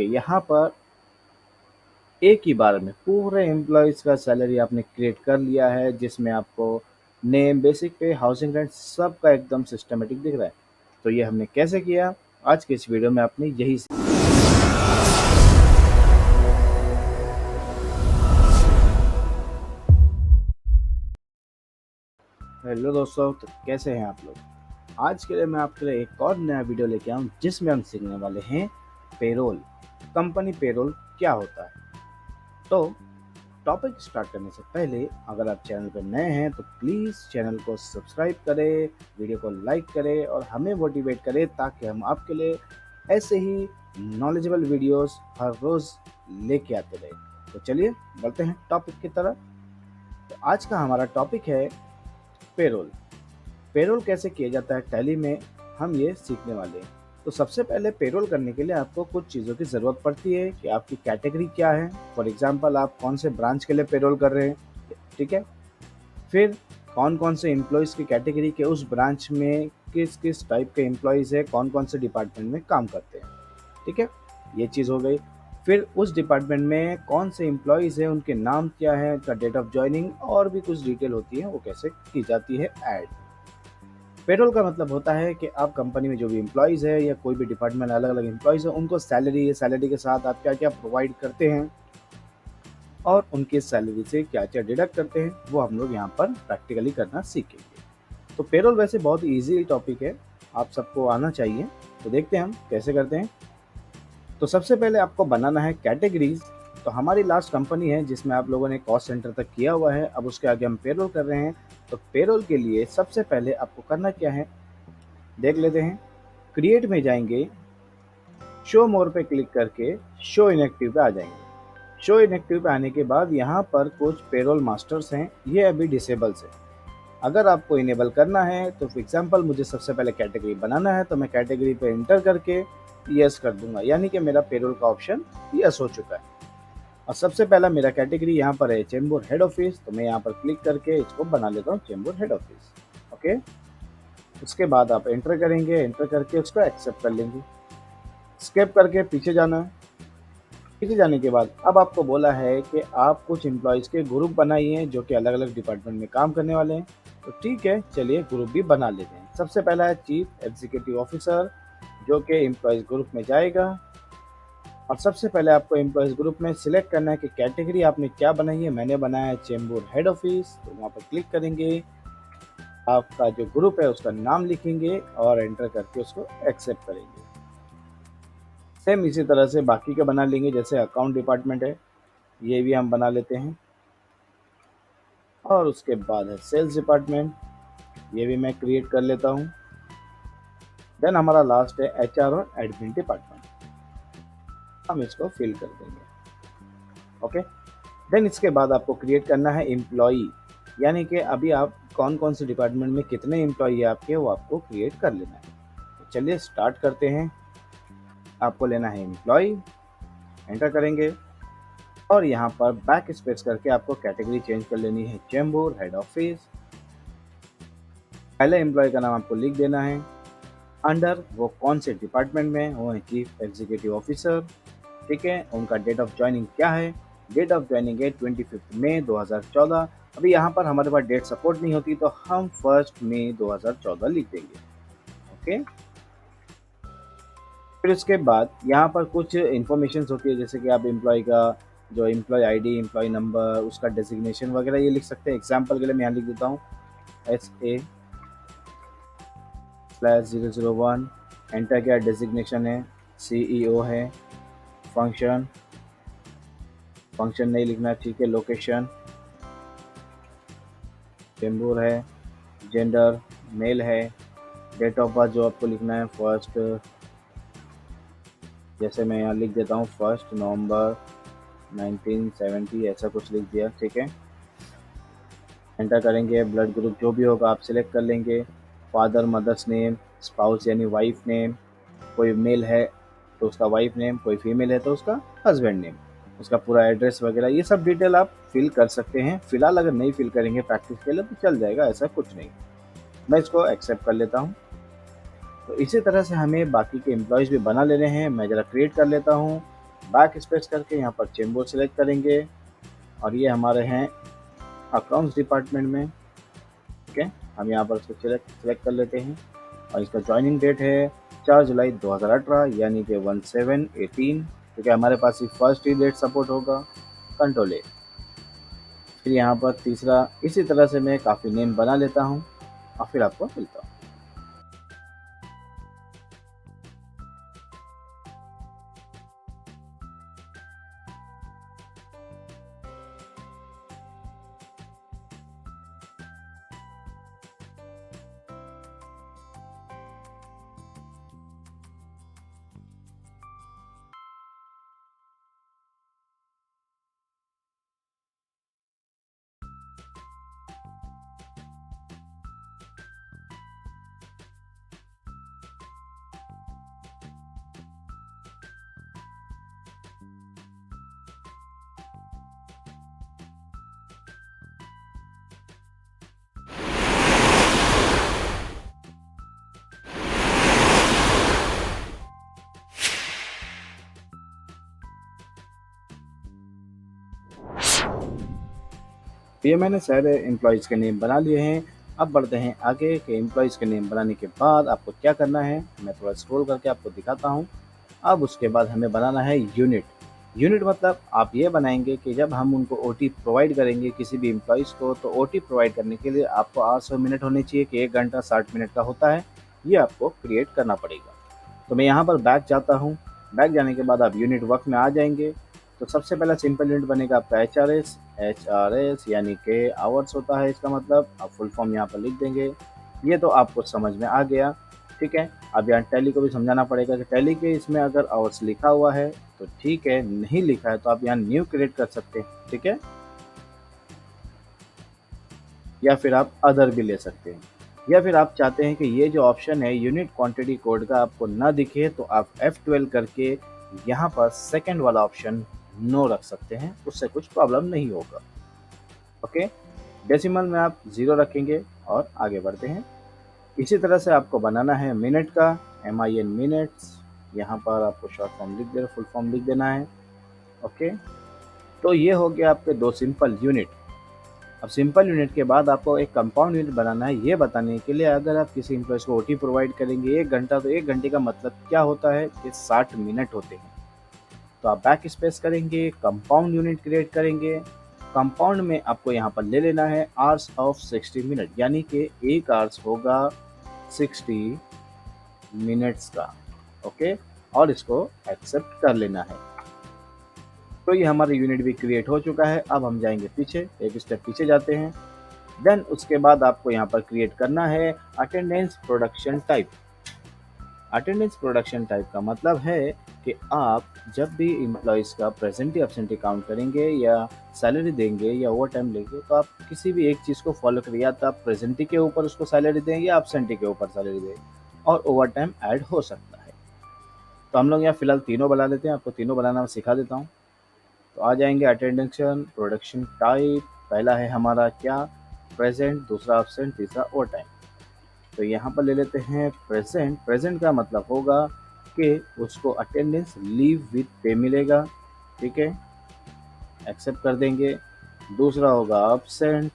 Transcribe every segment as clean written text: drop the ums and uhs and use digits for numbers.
यहाँ पर एक ही बार में पूरे एम्प्लॉयज़ का सैलरी आपने क्रिएट कर लिया है, जिसमें आपको नेम, बेसिक पे, हाउसिंग रेंट सब का एकदम सिस्टमैटिक दिख रहा है। तो ये हमने कैसे किया, आज के इस वीडियो में आपने यही हेलो दोस्तों, तो कैसे हैं आप लोग। आज के लिए मैं आपके लिए एक और नया वीडियो लेके आऊँ जिसमें हम सीखने वाले हैं पेरोल। कंपनी पेरोल क्या होता है। तो टॉपिक स्टार्ट करने से पहले अगर आप चैनल पर नए हैं तो प्लीज़ चैनल को सब्सक्राइब करें, वीडियो को लाइक करें और हमें मोटिवेट करें ताकि हम आपके लिए ऐसे ही नॉलेजेबल वीडियोस हर रोज़ लेके आते रहें। तो चलिए बढ़ते हैं टॉपिक की तरफ। तो आज का हमारा टॉपिक है पेरोल। पेरोल कैसे किया जाता है टैली में, हम ये सीखने वाले हैं। तो सबसे पहले पेरोल करने के लिए आपको कुछ चीज़ों की ज़रूरत पड़ती है कि आपकी कैटेगरी क्या है। फॉर एग्जांपल आप कौन से ब्रांच के लिए पेरोल कर रहे हैं, ठीक है। फिर कौन कौन से एम्प्लॉयज़ की कैटेगरी के उस ब्रांच में किस किस टाइप के एम्प्लॉयज़ है, कौन कौन से डिपार्टमेंट में काम करते हैं, ठीक है। ये चीज़ हो गई। फिर उस डिपार्टमेंट में कौन से एम्प्लॉयज़ हैं, उनके नाम क्या है, उनका डेट ऑफ जॉइनिंग और भी कुछ डिटेल होती है, वो कैसे की जाती है ऐड। पेरोल का मतलब होता है कि आप कंपनी में जो भी एम्प्लॉयज़ है या कोई भी डिपार्टमेंट अलग अलग एम्प्लॉयज़ है, उनको सैलरी के साथ आप क्या क्या प्रोवाइड करते हैं और उनके सैलरी से क्या क्या डिडक्ट करते हैं, वो हम लोग यहाँ पर प्रैक्टिकली करना सीखेंगे। तो पेरोल वैसे बहुत ईजी टॉपिक है, आप सबको आना चाहिए। तो देखते हैं हम कैसे करते हैं। तो सबसे पहले आपको बनाना है कैटेगरीज। तो हमारी लास्ट कंपनी है जिसमें आप लोगों ने कॉस्ट सेंटर तक किया हुआ है, अब उसके आगे हम पेरोल कर रहे हैं। तो पेरोल के लिए सबसे पहले आपको करना क्या है, देख लेते हैं। क्रिएट में जाएंगे, शो मोर पे क्लिक करके शो इनएक्टिव पे आ जाएंगे। शो इनएक्टिव पे आने के बाद यहाँ पर कुछ पेरोल मास्टर्स हैं, ये अभी डिसेबल्स है। अगर आपको इनेबल करना है तो फॉर एग्जांपल मुझे सबसे पहले कैटेगरी बनाना है, तो मैं कैटेगरी पे एंटर करके यस कर दूंगा, यानी कि मेरा पेरोल का ऑप्शन यस हो चुका है। और सबसे पहला मेरा कैटेगरी यहाँ पर है चेंबूर हेड ऑफिस, तो मैं यहाँ पर क्लिक करके इसको बना लेता हूँ चेंबूर हेड ऑफिस। ओके, उसके बाद आप एंटर करेंगे, एंटर करके उसको एक्सेप्ट कर लेंगे। स्केप करके पीछे जाना है। पीछे जाने के बाद अब आपको बोला है कि आप कुछ एम्प्लॉयज़ के ग्रुप बनाइए जो कि अलग अलग डिपार्टमेंट में काम करने वाले हैं। तो ठीक है, चलिए ग्रुप भी बना लेते हैं। सबसे पहला है चीफ एग्जीक्यूटिव ऑफिसर, जो कि एम्प्लॉयज़ ग्रुप में जाएगा। और सबसे पहले आपको एम्प्लॉयज़ ग्रुप में सिलेक्ट करना है कि कैटेगरी आपने क्या बनाई है। मैंने बनाया है चेंबूर हेड ऑफिस, तो वहाँ पर क्लिक करेंगे, आपका जो ग्रुप है उसका नाम लिखेंगे और एंटर करके उसको एक्सेप्ट करेंगे। सेम इसी तरह से बाकी का बना लेंगे, जैसे अकाउंट डिपार्टमेंट है, ये भी हम बना लेते हैं। और उसके बाद है सेल्स डिपार्टमेंट, ये भी मैं क्रिएट कर लेता हूँ। देन हमारा लास्ट है एचआर और एडमिन डिपार्टमेंट, हम इसको फिल कर देंगे। ओके, देन इसके बाद आपको क्रिएट करना है एम्प्लॉई, यानी कि अभी आप कौन कौन से डिपार्टमेंट में कितने एम्प्लॉई है आपके, वो आपको क्रिएट कर लेना है। तो चलिए स्टार्ट करते हैं। आपको लेना है एम्प्लॉई, एंटर करेंगे और यहाँ पर बैक स्पेस करके आपको कैटेगरी चेंज कर लेनी है चेंबूर हेड ऑफिस। पहले एम्प्लॉय का नाम आपको लिख देना है, अंडर वो कौन से डिपार्टमेंट में, वो है चीफ एग्जीक्यूटिव ऑफिसर, ठीक है। उनका डेट ऑफ ज्वाइनिंग क्या है, डेट ऑफ ज्वाइनिंग है 25 मई 2014। अभी यहाँ पर हमारे पास डेट सपोर्ट नहीं होती तो हम 1 मई 2014 लिख देंगे। ओके, फिर उसके बाद यहाँ पर कुछ इन्फॉर्मेशन होती है, जैसे कि आप एम्प्लॉय का जो एम्प्लॉय आईडी, एम्प्लॉय नंबर, उसका डेजिग्नेशन वगैरह ये लिख सकते हैं। एग्जाम्पल के लिए मैं यहाँ लिख देता हूँ SA/001। एंटर क्या डेजिग्नेशन है, CEO है। फंक्शन, फंक्शन नहीं लिखना, ठीक है। लोकेशन चेंबूर है। जेंडर मेल है। डेट ऑफ बर्थ जो आपको लिखना है फर्स्ट, जैसे मैं यहाँ लिख देता हूँ 1 नवंबर 1970, ऐसा कुछ लिख दिया, ठीक है। एंटर करेंगे, ब्लड ग्रुप जो भी होगा आप सिलेक्ट कर लेंगे। फादर मदर्स नेम, स्पाउस यानी वाइफ नेम, कोई मेल है तो उसका वाइफ नेम, कोई फीमेल है तो उसका हस्बैंड नेम, उसका पूरा एड्रेस वगैरह ये सब डिटेल आप फिल कर सकते हैं। फिलहाल अगर नहीं फिल करेंगे प्रैक्टिस के लिए तो चल जाएगा, ऐसा कुछ नहीं। मैं इसको एक्सेप्ट कर लेता हूँ। तो इसी तरह से हमें बाकी के एम्प्लॉयज़ भी बना लेने हैं। मैं ज़रा क्रिएट कर लेता हूँ। बैक स्पेस करके यहाँ पर चेम्बूर सेलेक्ट करेंगे और ये हमारे हैं अकाउंट्स डिपार्टमेंट में। ठीक है, हम यहाँ पर इसको सेलेक्ट कर लेते हैं और इसका ज्वाइनिंग डेट है 4 जुलाई 2018 यानी कि 17/18, क्योंकि हमारे पास ही फर्स्ट ही डेट सपोर्ट होगा। कंट्रोल ए। फिर यहाँ पर तीसरा इसी तरह से मैं काफ़ी नेम बना लेता हूँ और फिर आपको मिलता हूँ। तो ये मैंने सारे एम्प्लॉयज़ के नेम बना लिए हैं। अब बढ़ते हैं आगे कि एम्प्लॉयज़ के नेम बनाने के बाद आपको क्या करना है। मैं थोड़ा स्क्रॉल करके आपको दिखाता हूँ। अब उसके बाद हमें बनाना है यूनिट। यूनिट मतलब आप ये बनाएंगे कि जब हम उनको ओटी प्रोवाइड करेंगे किसी भी एम्प्लॉयज़ को, तो ओटी प्रोवाइड करने के लिए आपको 800 मिनट होने चाहिए कि 1 घंटा 60 मिनट का होता है, ये आपको क्रिएट करना पड़ेगा। तो मैं यहाँ पर बैक जाता हूँ। बैक जाने के बाद आप यूनिट वर्क में आ जाएंगे। तो सबसे पहला सिंपल यूनिट बनेगा आपका एच आर एस यानी कि आवर्स होता है इसका मतलब। आप फुल फॉर्म यहाँ पर लिख देंगे। ये तो आपको समझ में आ गया। ठीक है, अब यहाँ टैली को भी समझाना पड़ेगा कि टैली के इसमें अगर आवर्स लिखा हुआ है तो ठीक है, नहीं लिखा है तो आप यहाँ न्यू क्रिएट कर सकते हैं। ठीक है, या फिर आप अदर भी ले सकते हैं, या फिर आप चाहते हैं कि ये जो ऑप्शन है यूनिट क्वांटिटी कोड का आपको ना दिखे तो आप F12 करके यहाँ पर सेकंड वाला ऑप्शन नो रख सकते हैं, उससे कुछ प्रॉब्लम नहीं होगा। ओके, डेसिमल में आप 0 रखेंगे और आगे बढ़ते हैं। इसी तरह से आपको बनाना है मिनट का, MIN मिनट्स। यहाँ पर आपको शॉर्ट फॉर्म लिख देना, फुल फॉर्म लिख देना है। ओके, तो ये हो गया आपके दो सिंपल यूनिट। अब सिंपल यूनिट के बाद आपको एक कंपाउंड यूनिट बनाना है, ये बताने के लिए अगर आप किसी एम्प्लॉयज को ओटी प्रोवाइड करेंगे 1 घंटा, तो 1 घंटे का मतलब क्या होता है कि 60 मिनट होते हैं। तो आप बैक स्पेस करेंगे, कंपाउंड यूनिट क्रिएट करेंगे। कंपाउंड में आपको यहाँ पर ले लेना है आवर्स ऑफ 60 मिनट, यानी कि 1 आवर्स होगा 60 मिनट्स का। ओके, और इसको एक्सेप्ट कर लेना है। तो ये हमारा यूनिट भी क्रिएट हो चुका है। अब हम जाएंगे पीछे, एक स्टेप पीछे जाते हैं। देन उसके बाद आपको यहाँ पर क्रिएट करना है attendance production type. Attendance production type का मतलब है कि आप जब भी एम्प्लॉयज़ का प्रेजेंटी एब्सेंटी काउंट करेंगे या सैलरी देंगे या ओवर टाइम लेंगे, तो आप किसी भी एक चीज़ को फॉलो करिए। या तो आप प्रेजेंटी के ऊपर उसको सैलरी दें या एब्सेंटी के ऊपर सैलरी दें, और ओवर टाइम ऐड हो सकता है। तो हम लोग यहाँ फिलहाल तीनों बना लेते हैं, आपको तीनों बनाना मैं सिखा देता हूँ। तो आ जाएंगे अटेंडेंस प्रोडक्शन टाइप। पहला है हमारा क्या, प्रेजेंट, दूसरा एब्सेंट, तीसरा ओवर टाइम। तो यहाँ पर ले लेते हैं प्रेजेंट। प्रेजेंट का मतलब होगा कि उसको अटेंडेंस लीव विद पे मिलेगा। ठीक है, एक्सेप्ट कर देंगे। दूसरा होगा एब्सेंट,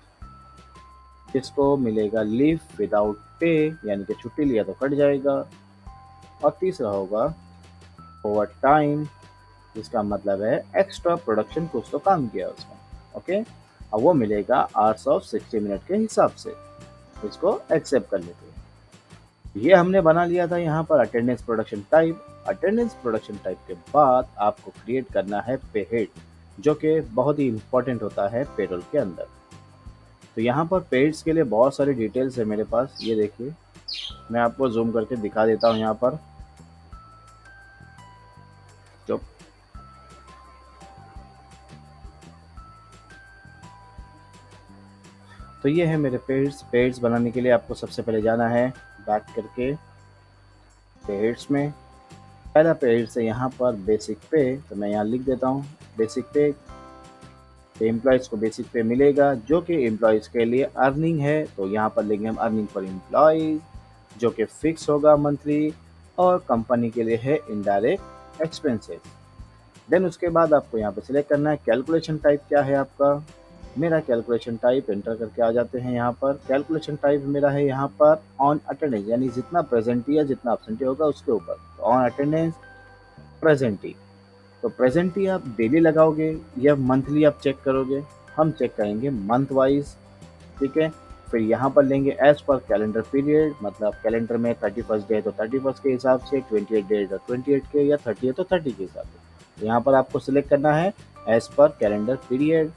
जिसको मिलेगा लीव विदाउट पे, यानी कि छुट्टी लिया तो कट जाएगा। और तीसरा होगा ओवर टाइम, जिसका मतलब है एक्स्ट्रा प्रोडक्शन, कुछ तो काम किया उसमें। ओके, अब वो मिलेगा आवर्स ऑफ 60 मिनट के हिसाब से। इसको एक्सेप्ट कर लेते हैं। ये हमने बना लिया था यहाँ पर attendance production type. Attendance production type के बाद आपको क्रिएट करना है पे हेड, जो कि बहुत ही इंपॉर्टेंट होता है पेरोल के अंदर। तो यहाँ पर पेड्स के लिए बहुत सारी डिटेल्स है मेरे पास, ये देखिए। मैं आपको जूम करके दिखा देता हूँ यहाँ पर। जो तो ये है मेरे पेड्स बनाने के लिए आपको सबसे पहले जाना है बैक करके पेड्स में। पहला पेड्स है यहाँ पर बेसिक पे, तो मैं यहाँ लिख देता हूँ बेसिक पे। एम्प्लॉयज़ को बेसिक पे मिलेगा, जो कि एम्प्लॉयज़ के लिए अर्निंग है। तो यहाँ पर लिखेंगे हम अर्निंग फॉर एम्प्लॉयज़, जो कि फिक्स होगा मंथली, और कंपनी के लिए है इनडायरेक्ट एक्सपेंसेस। देन उसके बाद आपको यहाँ पे सिलेक्ट करना है कैलकुलेशन टाइप क्या है आपका। मेरा कैलकुलेशन टाइप एंटर करके आ जाते हैं यहाँ पर। कैलकुलेशन टाइप मेरा है यहाँ पर ऑन अटेंडेंस, यानी जितना प्रेजेंटी या जितना एब्सेंटी होगा उसके ऊपर। तो ऑन अटेंडेंस प्रेजेंटी, तो प्रेजेंटी आप डेली लगाओगे या मंथली आप चेक करोगे? हम चेक करेंगे मंथ वाइज, ठीक है। फिर यहाँ पर लेंगे एज पर कैलेंडर पीरियड, मतलब कैलेंडर में 31 डे तो 31 के हिसाब से, 28 डे तो 28 के, या 30 है तो 30 के हिसाब से। तो यहाँ पर आपको सिलेक्ट करना है एज पर कैलेंडर पीरियड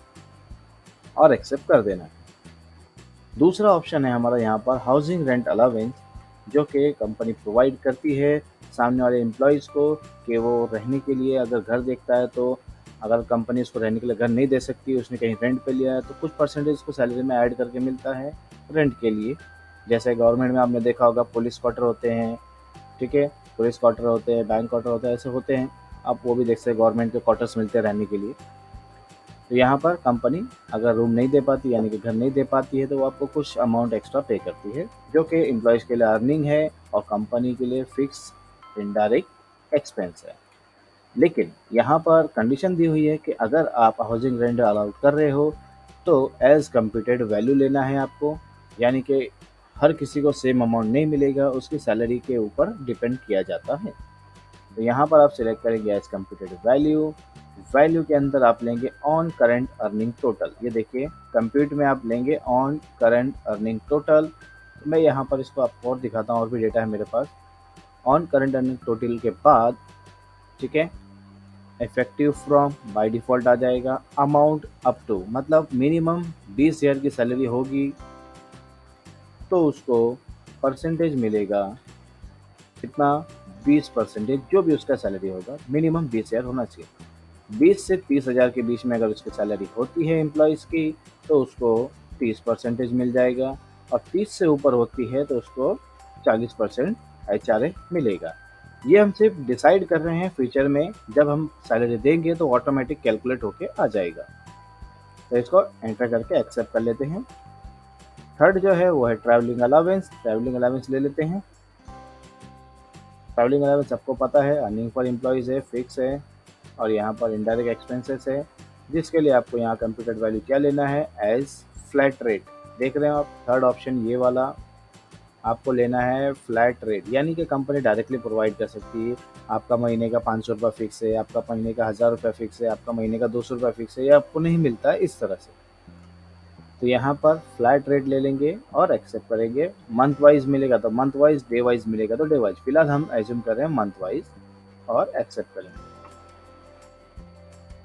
और एक्सेप्ट कर देना है। दूसरा ऑप्शन है हमारा यहाँ पर हाउसिंग रेंट अलाउंस, जो कि कंपनी प्रोवाइड करती है सामने वाले एम्प्लॉयज़ को कि वो रहने के लिए अगर घर देखता है, तो अगर कंपनी उसको रहने के लिए घर नहीं दे सकती, उसने कहीं रेंट पे लिया है, तो कुछ परसेंटेज उसको सैलरी में ऐड करके मिलता है रेंट के लिए। जैसे गवर्नमेंट में आपने देखा होगा पुलिस क्वार्टर होते हैं, ठीक है, पुलिस क्वार्टर होते हैं, बैंक क्वार्टर होते हैं, ऐसे होते हैं। आप वो भी देख सकते हैं, गवर्नमेंट के क्वार्टर्स मिलते हैं रहने के लिए। तो यहाँ पर कंपनी अगर रूम नहीं दे पाती, यानी कि घर नहीं दे पाती है, तो वो आपको कुछ अमाउंट एक्स्ट्रा पे करती है, जो कि एम्प्लॉयज़ के लिए अर्निंग है और कंपनी के लिए फिक्स इनडायरेक्ट एक्सपेंस है। लेकिन यहाँ पर कंडीशन दी हुई है कि अगर आप हाउसिंग रेंट अलाउड कर रहे हो तो एज कंप्यूटेड वैल्यू लेना है आपको, यानी कि हर किसी को सेम अमाउंट नहीं मिलेगा, उसकी सैलरी के ऊपर डिपेंड किया जाता है। तो यहाँ पर आप सिलेक्ट करेंगे एज कंप्यूटेड वैल्यू। वैल्यू के अंदर आप लेंगे ऑन करंट अर्निंग टोटल। ये देखिए कंप्यूट में आप लेंगे ऑन करंट अर्निंग टोटल। तो मैं यहाँ पर इसको आपको और दिखाता हूँ, और भी डेटा है मेरे पास। ऑन करंट अर्निंग टोटल के बाद, ठीक है, इफेक्टिव फ्रॉम बाय डिफ़ॉल्ट आ जाएगा। अमाउंट अप टू, मतलब मिनिमम 20,000 की सैलरी होगी तो उसको परसेंटेज मिलेगा कितना, 20%। जो भी उसका सैलरी होगा मिनिमम 20,000 होना चाहिए। 20 से 30,000 के बीच में अगर उसकी सैलरी होती है एम्प्लॉयज़ की, तो उसको 30% मिल जाएगा, और 30 से ऊपर होती है तो उसको 40% HRA मिलेगा। ये हम सिर्फ डिसाइड कर रहे हैं फ्यूचर में, जब हम सैलरी देंगे तो ऑटोमेटिक कैलकुलेट होके आ जाएगा। तो इसको एंटर करके एक्सेप्ट कर लेते हैं। थर्ड जो है वो है ट्रैवलिंग अलाउंस। ट्रैवलिंग अलाउंस ले लेते हैं। ट्रैवलिंग अलाउंस सबको पता है, अर्निंग फॉर एम्प्लॉयज़ है, फिक्स है, और यहाँ पर इनडायरेक्ट एक्सपेंसेस है, जिसके लिए आपको यहाँ कंप्यूटेड वैल्यू क्या लेना है, एज फ्लैट रेट। देख रहे हो आप, थर्ड ऑप्शन ये वाला आपको लेना है फ्लैट रेट, यानी कि कंपनी डायरेक्टली प्रोवाइड कर सकती है। आपका महीने का 500 रुपये फिक्स है, आपका महीने का 1000 रुपये फिक्स है, आपका महीने का 200 रुपये फिक्स है, ये आपको नहीं मिलता है इस तरह से। तो यहाँ पर फ्लैट रेट ले लेंगे और एक्सेप्ट करेंगे। मंथ वाइज मिलेगा तो मंथ वाइज, डे वाइज मिलेगा तो डे वाइज। फिलहाल हम एज्यूम कर रहे हैं मंथ वाइज और एक्सेप्ट करेंगे।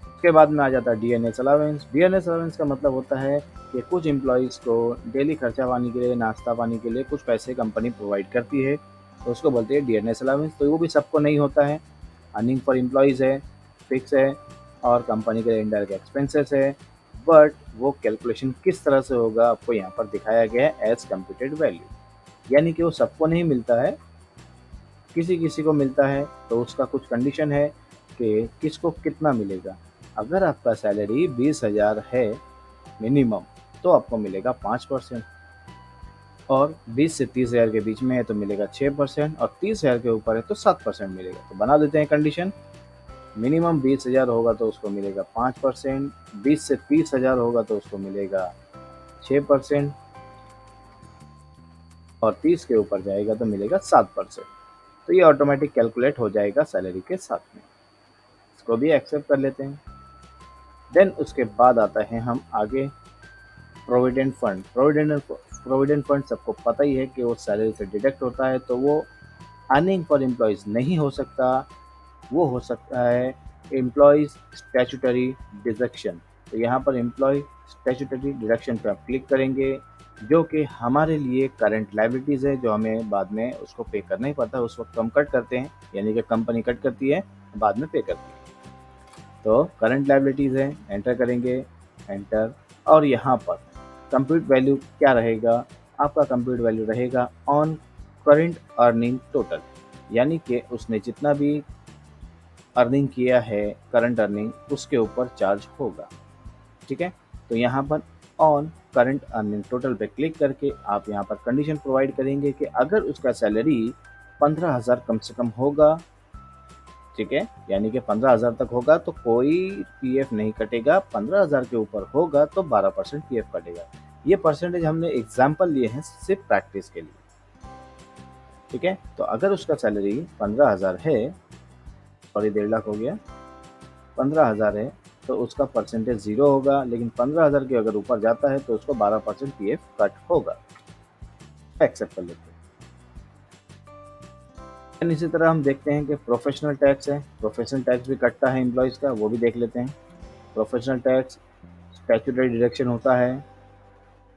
उसके बाद में आ जाता है डीएनएस अलाउंस। डीएनएस अलाउंस का मतलब होता है कि कुछ एम्प्लॉयज़ को डेली खर्चा पानी के लिए, नाश्ता पानी के लिए कुछ पैसे कंपनी प्रोवाइड करती है, तो उसको बोलते हैं डीएनएस अलाउंस। तो वो भी सबको नहीं होता है। अर्निंग फॉर एम्प्लॉयज़ है, फिक्स है, और कंपनी के लिए इनडायरेक्ट एक्सपेंसेस है। बट वो कैलकुलेशन किस तरह से होगा आपको यहाँ पर दिखाया गया है एज कंप्यूटेड वैल्यू, यानी कि वो सबको नहीं मिलता है, किसी किसी को मिलता है। तो उसका कुछ कंडीशन है कि किसको कितना मिलेगा। अगर आपका सैलरी 20,000 है मिनिमम, तो आपको मिलेगा 5%, और 20 से 30,000 के बीच में है तो मिलेगा 6%, और 30,000 के ऊपर है तो 7% मिलेगा। तो बना देते हैं कंडीशन। मिनिमम 20,000 होगा तो उसको मिलेगा 5%, 20 से 30,000 होगा तो उसको मिलेगा 6%, और 30 के ऊपर जाएगा तो मिलेगा 7%। तो ये ऑटोमेटिक कैलकुलेट हो जाएगा सैलरी के साथ में। इसको भी एक्सेप्ट कर लेते हैं। देन उसके बाद आता है हम आगे प्रोविडेंट फंड। प्रोविडेंट फंड सबको पता ही है कि वो सैलरी से डिडक्ट होता है, तो वो अर्निंग फॉर एम्प्लॉयज़ नहीं हो सकता, वो हो सकता है एम्प्लॉयज़ स्टैट्यूटरी डिडक्शन। तो यहाँ पर एम्प्लॉय स्टैट्यूटरी डिडक्शन पर आप क्लिक करेंगे, जो कि हमारे लिए करंट लायबिलिटीज़ है, जो हमें बाद में उसको पे करना ही पड़ता है। उस वक्त हम कट करते हैं, यानी कि कंपनी कट करती है, बाद में पे करती है। तो करंट लायबिलिटीज़ है, एंटर करेंगे, एंटर। और यहाँ पर कंप्यूट वैल्यू क्या रहेगा, आपका कंप्यूट वैल्यू रहेगा ऑन करंट अर्निंग टोटल, यानी कि उसने जितना भी अर्निंग किया है करंट अर्निंग, उसके ऊपर चार्ज होगा, ठीक है। तो यहाँ पर ऑन करंट अर्निंग टोटल पे क्लिक करके आप यहाँ पर कंडीशन प्रोवाइड करेंगे कि अगर उसका सैलरी 15,000 कम से कम होगा, ठीक है, यानी कि 15,000 तक होगा तो कोई पीएफ नहीं कटेगा, 15,000 के ऊपर होगा तो 12% पीएफ कटेगा। ये परसेंटेज हमने एग्जाम्पल लिए हैं सिर्फ प्रैक्टिस के लिए, ठीक है। तो अगर उसका सैलरी 15,000 है, सॉरी 1.5 लाख हो गया, 15,000 है तो उसका परसेंटेज 0 होगा, लेकिन 15,000 के अगर ऊपर जाता है तो उसको 12% पीएफ कट होगा। एक्सेप्ट कर लेते हैं। इसी तरह हम देखते हैं कि प्रोफेशनल टैक्स है, प्रोफेशनल टैक्स भी कटता है एम्प्लॉयज़ का, वो भी देख लेते हैं। प्रोफेशनल टैक्स स्टैट्यूटरी डिडक्शन होता है,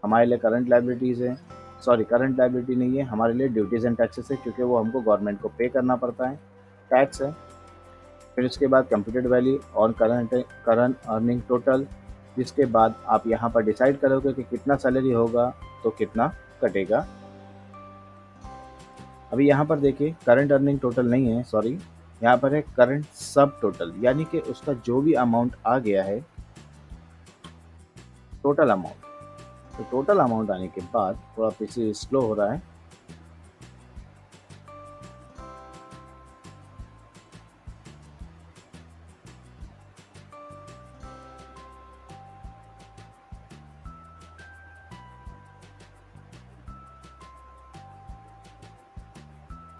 हमारे लिए करंट लायबिलिटीज़ है, सॉरी करंट लायबिलिटी नहीं है, हमारे लिए ड्यूटीज़ एंड टैक्सेस है, क्योंकि वो हमको गवर्नमेंट को पे करना पड़ता है, टैक्स है। फिर उसके बाद कंप्यूटेड वैल्यू और करंट अर्निंग टोटल, जिसके बाद आप यहाँ पर डिसाइड करोगे कि कितना सैलरी होगा तो कितना कटेगा। अभी यहाँ पर देखिए करंट अर्निंग टोटल नहीं है, सॉरी, यहाँ पर है करंट सब टोटल, यानी कि उसका जो भी अमाउंट आ गया है, टोटल अमाउंट। तो टोटल अमाउंट आने के बाद थोड़ा पीछे स्लो हो रहा है,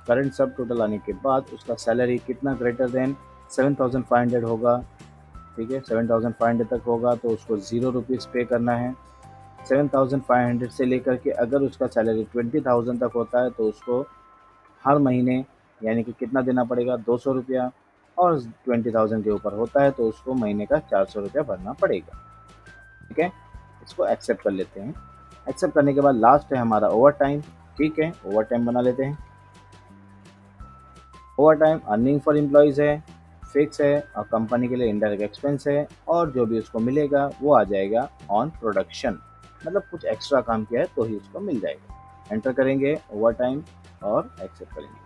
करंट सब टोटल आने के बाद उसका सैलरी कितना ग्रेटर देन 7,500 होगा, ठीक है, 7,500 तक होगा तो उसको 0 रुपीज़ पे करना है। 7,500 से लेकर के अगर उसका सैलरी 20,000 तक होता है तो उसको हर महीने यानी कि कितना देना पड़ेगा, 200 रुपया, और 20,000 के ऊपर होता है तो उसको महीने का 400 रुपया भरना पड़ेगा, ठीक है। इसको एक्सेप्ट कर लेते हैं। एक्सेप्ट करने के बाद लास्ट है हमारा ओवर टाइम, ठीक है, ओवर टाइम बना लेते हैं। Over time earning for employees है, फिक्स है, और कंपनी के लिए इनडायरेक्ट एक्सपेंस है, और जो भी उसको मिलेगा वो आ जाएगा ऑन प्रोडक्शन, मतलब कुछ एक्स्ट्रा काम किया है तो ही उसको मिल जाएगा। एंटर करेंगे ओवर टाइम और एक्सेप्ट करेंगे।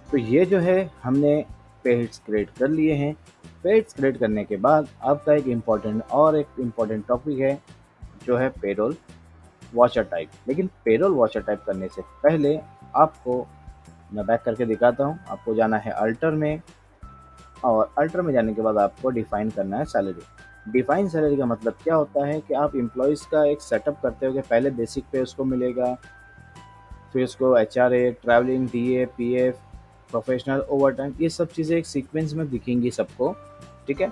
तो ये जो है हमने पेड्स क्रिएट कर लिए हैं। पेड्स क्रिएट करने के बाद आपका एक इम्पॉर्टेंट टॉपिक है जो है पेरोल वॉचर टाइप। लेकिन पेरोल वॉचर टाइप करने से पहले आपको मैं बैक करके दिखाता हूँ। आपको जाना है अल्टर में, और अल्टर में जाने के बाद आपको डिफाइन करना है सैलरी। डिफाइन सैलरी का मतलब क्या होता है कि आप एम्प्लॉयज़ का एक सेटअप करते हो कि पहले बेसिक पे उसको मिलेगा, फिर उसको HRA, travelling, DA, PF, professional, overtime, ये सब चीज़ें एक सीक्वेंस में दिखेंगी सबको, ठीक है।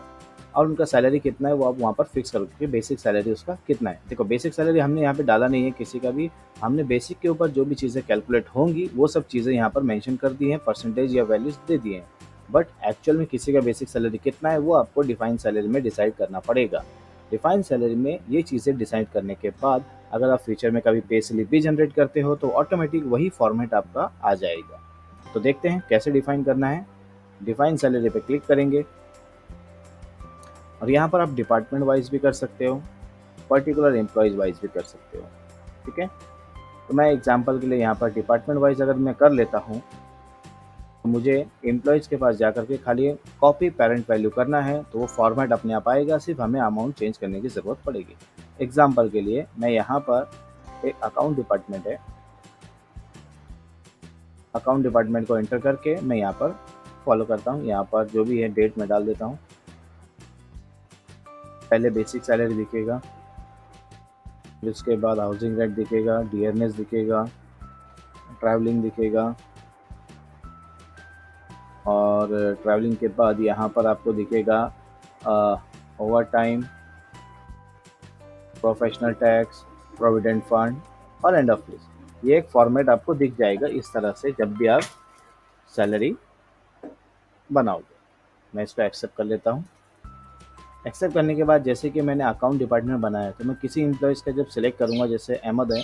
और उनका सैलरी कितना है वो आप वहाँ पर फिक्स करोगे कि बेसिक सैलरी उसका कितना है। देखो बेसिक सैलरी हमने यहाँ पे डाला नहीं है किसी का भी, हमने बेसिक के ऊपर जो भी चीज़ें कैलकुलेट होंगी वो सब चीज़ें यहाँ पर मेंशन कर दी हैं, परसेंटेज या वैल्यूज दे दिए हैं। बट एक्चुअल में किसी का बेसिक सैलरी कितना है वो आपको डिफाइंड सैलरी में डिसाइड करना पड़ेगा। डिफाइंड सैलरी में ये चीज़ें डिसाइड करने के बाद अगर आप फ्यूचर में कभी पे स्लिप भी जनरेट करते हो तो ऑटोमेटिक वही फॉर्मेट आपका आ जाएगा। तो देखते हैं कैसे डिफाइन करना है। डिफाइन सैलरी पे क्लिक करेंगे और यहाँ पर आप डिपार्टमेंट वाइज भी कर सकते हो, पर्टिकुलर एम्प्लॉयज़ वाइज भी कर सकते हो, ठीक है। तो मैं एग्जांपल के लिए यहाँ पर डिपार्टमेंट वाइज अगर मैं कर लेता हूँ तो मुझे एम्प्लॉयज़ के पास जाकर के खाली कॉपी पेरेंट वैल्यू करना है तो वो फॉर्मेट अपने आप आएगा, सिर्फ हमें अमाउंट चेंज करने की ज़रूरत पड़ेगी। एग्जाम्पल के लिए मैं यहाँ पर एक अकाउंट डिपार्टमेंट है, अकाउंट डिपार्टमेंट को एंटर करके मैं यहाँ पर फॉलो करता हूँ। यहाँ पर जो भी है डेट में डाल देता हूँ। पहले बेसिक सैलरी दिखेगा, फिर उसके बाद हाउसिंग रेंट दिखेगा, डियरनेस दिखेगा, ट्रैवलिंग दिखेगा, और ट्रैवलिंग के बाद यहाँ पर आपको दिखेगा over time, professional tax, provident fund और एंड ऑफ लिस्ट। ये एक फॉर्मेट आपको दिख जाएगा इस तरह से जब भी आप सैलरी बनाओगे। मैं इसको एक्सेप्ट कर लेता हूँ। एक्सेप्ट करने के बाद जैसे कि मैंने अकाउंट डिपार्टमेंट बनाया तो मैं किसी एम्प्लॉयज़ का जब सिलेक्ट करूँगा, जैसे अहमद है,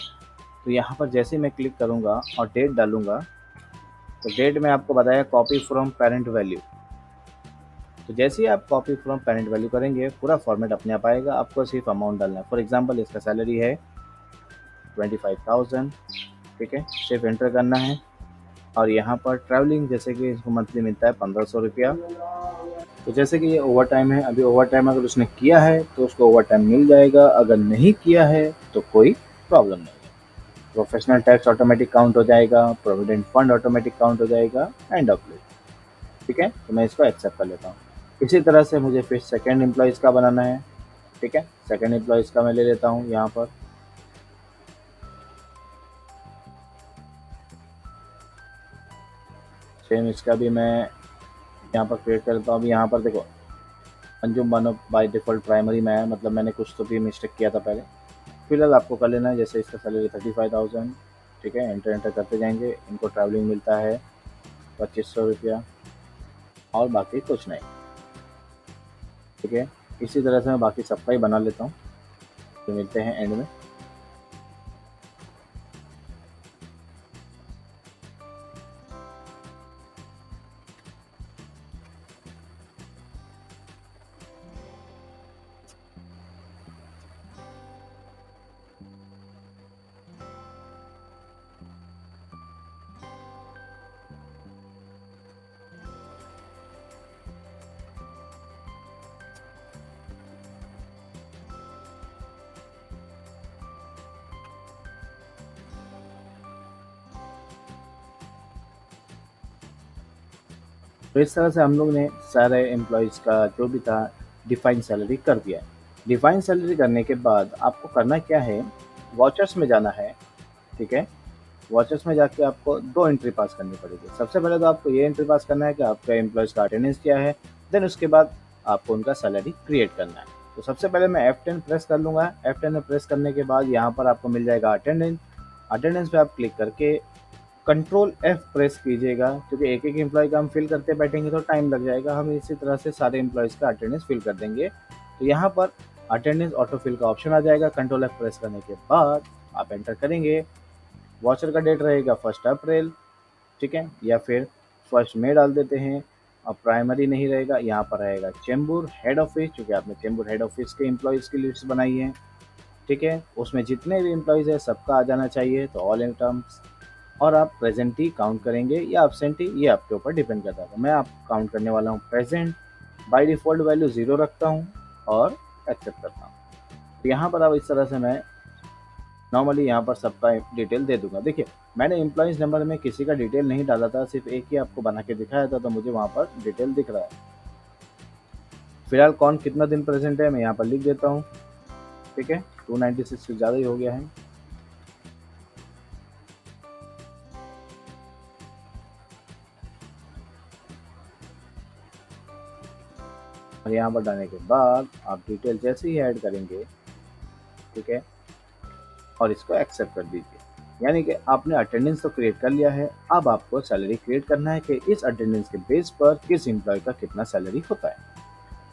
तो यहाँ पर जैसे मैं क्लिक करूँगा और डेट डालूँगा तो डेट में आपको बताया कॉपी फ्रॉम पेरेंट वैल्यू। तो जैसे ही आप कॉपी फ्रॉम पेरेंट वैल्यू करेंगे पूरा फॉर्मेट अपने आप आएगा, आपको सिर्फ अमाउंट डालना है। फॉर एग्जांपल इसका सैलरी है 25,000, ठीक है, सिर्फ एंटर करना है। और यहाँ पर ट्रैवलिंग जैसे कि इसको मंथली मिलता है 1,500 रुपया, तो जैसे कि ये ओवर टाइम है, अभी ओवर टाइम अगर उसने किया है तो उसको ओवर टाइम मिल जाएगा, अगर नहीं किया है तो कोई प्रॉब्लम नहीं है। प्रोफेशनल टैक्स ऑटोमेटिक काउंट हो जाएगा, प्रोविडेंट फंड ऑटोमेटिक काउंट हो जाएगा, एंड ऑफ लीव। ठीक है, तो मैं इसको एक्सेप्ट कर लेता हूँ। इसी तरह से मुझे फिर सेकेंड एम्प्लॉयज़ का बनाना है। ठीक है, सेकेंड एम्प्लॉयज़ का मैं ले लेता हूँ यहाँ पर। सेम इसका भी मैं यहाँ पर क्रिएट कर लेता हूँ। अभी यहाँ पर देखो, Anjum Bano by default primary में है, मतलब मैंने कुछ तो भी मिस्टेक किया था पहले। फिलहाल आपको कर लेना है, जैसे इसका सैलरी 35,000। ठीक है, एंटर एंटर करते जाएंगे। इनको ट्रैवलिंग मिलता है 2500 रुपया, और बाकी कुछ नहीं। ठीक है, इसी तरह से मैं बाकी सबका ही बना लेता हूँ, तो मिलते हैं एंड में। तो इस तरह से हम लोग ने सारे एम्प्लॉयज़ का जो भी था डिफाइन सैलरी कर दिया है। डिफाइन सैलरी करने के बाद आपको करना क्या है, वॉचर्स में जाना है। ठीक है, वॉचर्स में जाके आपको 2 एंट्री पास करनी पड़ेगी। सबसे पहले तो आपको ये एंट्री पास करना है कि आपका एम्प्लॉयज़ का अटेंडेंस क्या है, देन उसके बाद आपको उनका सैलरी क्रिएट करना है। तो सबसे पहले मैं F10 प्रेस कर लूँगा। F10 में प्रेस करने के बाद यहाँ पर आपको मिल जाएगा अटेंडेंस। अटेंडेंस पे आप क्लिक करके कंट्रोल F प्रेस कीजिएगा, क्योंकि एक-एक एम्प्लॉयी का हम फिल करते बैठेंगे तो टाइम लग जाएगा। हम इसी तरह से सारे एम्प्लॉयज़ का अटेंडेंस फिल कर देंगे। तो यहाँ पर अटेंडेंस ऑटो फिल का ऑप्शन आ जाएगा। कंट्रोल F प्रेस करने के बाद आप एंटर करेंगे। वॉचर का डेट रहेगा 1 अप्रैल। ठीक है, या फिर 1 मई डाल देते हैं। अब प्राइमरी नहीं रहेगा, यहाँ पर रहेगा चेंबूर हेड ऑफिस, क्योंकि आपने चेंबूर हेड ऑफिस के एम्प्लॉयज़ की लिस्ट बनाई है। ठीक है, उसमें जितने भी एम्प्लॉयज़ हैं सबका आ जाना चाहिए, तो ऑल इन टर्म्स। और आप प्रेजेंट ही काउंट करेंगे या एब्सेंट ही, ये आपके ऊपर डिपेंड करता है। तो मैं आप काउंट करने वाला हूँ प्रेजेंट। बाय डिफ़ॉल्ट वैल्यू 0 रखता हूँ और एक्सेप्ट करता हूँ। तो यहाँ पर अब इस तरह से मैं नॉर्मली यहाँ पर सबका डिटेल दे दूंगा। देखिए, मैंने एम्प्लॉइज़ नंबर में किसी का डिटेल नहीं डाला था, सिर्फ एक ही आपको बना के दिखाया था, तो मुझे वहाँ पर डिटेल दिख रहा है। फिलहाल कौन कितना दिन प्रेजेंट है मैं यहाँ पर लिख देता हूँ। ठीक है, 296 से ज़्यादा ही हो गया है। और यहाँ पर डालने के बाद आप डिटेल जैसे ही ऐड करेंगे, ठीक है, और इसको एक्सेप्ट कर दीजिए। यानी कि आपने अटेंडेंस तो क्रिएट कर लिया है, अब आपको सैलरी क्रिएट करना है कि इस अटेंडेंस के बेस पर किस एम्प्लॉय का कितना सैलरी होता है।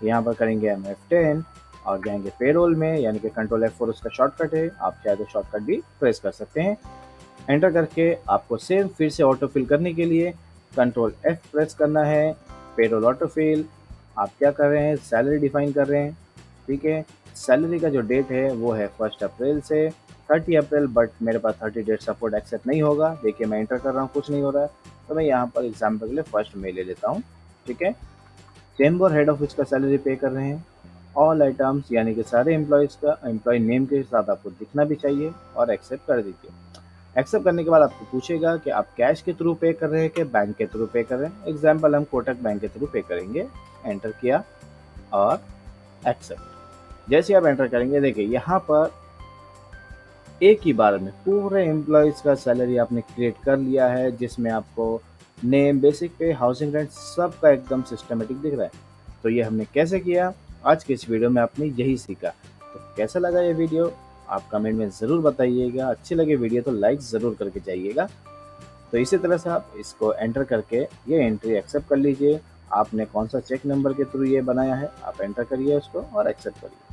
यहाँ पर करेंगे हम F10 और जाएंगे पेरोल में, यानी कि कंट्रोल F4 उसका शॉर्टकट है, आप चाहे तो शॉर्टकट भी प्रेस कर सकते हैं। एंटर करके आपको सेम फिर से ऑटो फिल करने के लिए कंट्रोल F प्रेस करना है। पेरोल ऑटो फिल, आप क्या कर रहे हैं, सैलरी डिफाइन कर रहे हैं। ठीक है, सैलरी का जो डेट है वो है 1 अप्रैल से 30 अप्रैल, बट मेरे पास 30 डेट सपोर्ट एक्सेप्ट नहीं होगा। देखिए मैं एंटर कर रहा हूँ, कुछ नहीं हो रहा है, तो मैं यहाँ पर एग्जाम्पल के लिए 1 मई ले लेता हूँ। ठीक है, चेंबर हेड ऑफिस का सैलरी पे कर रहे हैं। ऑल आइटम्स यानी कि सारे एम्प्लॉयज़ का एम्प्लॉय नेम के साथ आपको दिखना भी चाहिए, और एक्सेप्ट कर दीजिए। एक्सेप्ट करने के बाद आपको पूछेगा कि आप कैश के थ्रू पे कर रहे हैं कि बैंक के थ्रू पे कर रहे हैं। एग्जाम्पल हम कोटक बैंक के थ्रू पे करेंगे। एंटर किया और एक्सेप्ट। जैसे आप एंटर करेंगे, देखिए यहाँ पर एक ही बार में पूरे एम्प्लॉयज़ का सैलरी आपने क्रिएट कर लिया है, जिसमें आपको नेम, बेसिक पे, हाउसिंग रेंट सब का एकदम सिस्टमेटिक दिख रहा है। तो ये हमने कैसे किया, आज के इस वीडियो में आपने यही सीखा। तो कैसा लगा ये वीडियो आप कमेंट में ज़रूर बताइएगा। अच्छी लगे वीडियो तो लाइक ज़रूर करके जाइएगा। तो इसी तरह से आप इसको एंटर करके ये एंट्री एक्सेप्ट कर लीजिए। आपने कौन सा चेक नंबर के थ्रू ये बनाया है, आप एंटर करिए उसको और एक्सेप्ट करिए।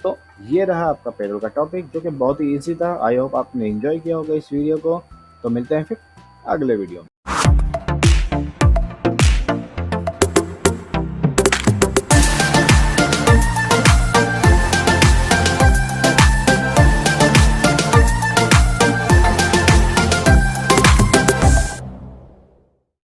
तो ये रहा आपका पेरोल का टॉपिक, जो कि बहुत ही ईजी था। आई होप आपने एंजॉय किया होगा इस वीडियो को। तो मिलते हैं फिर अगले वीडियो में।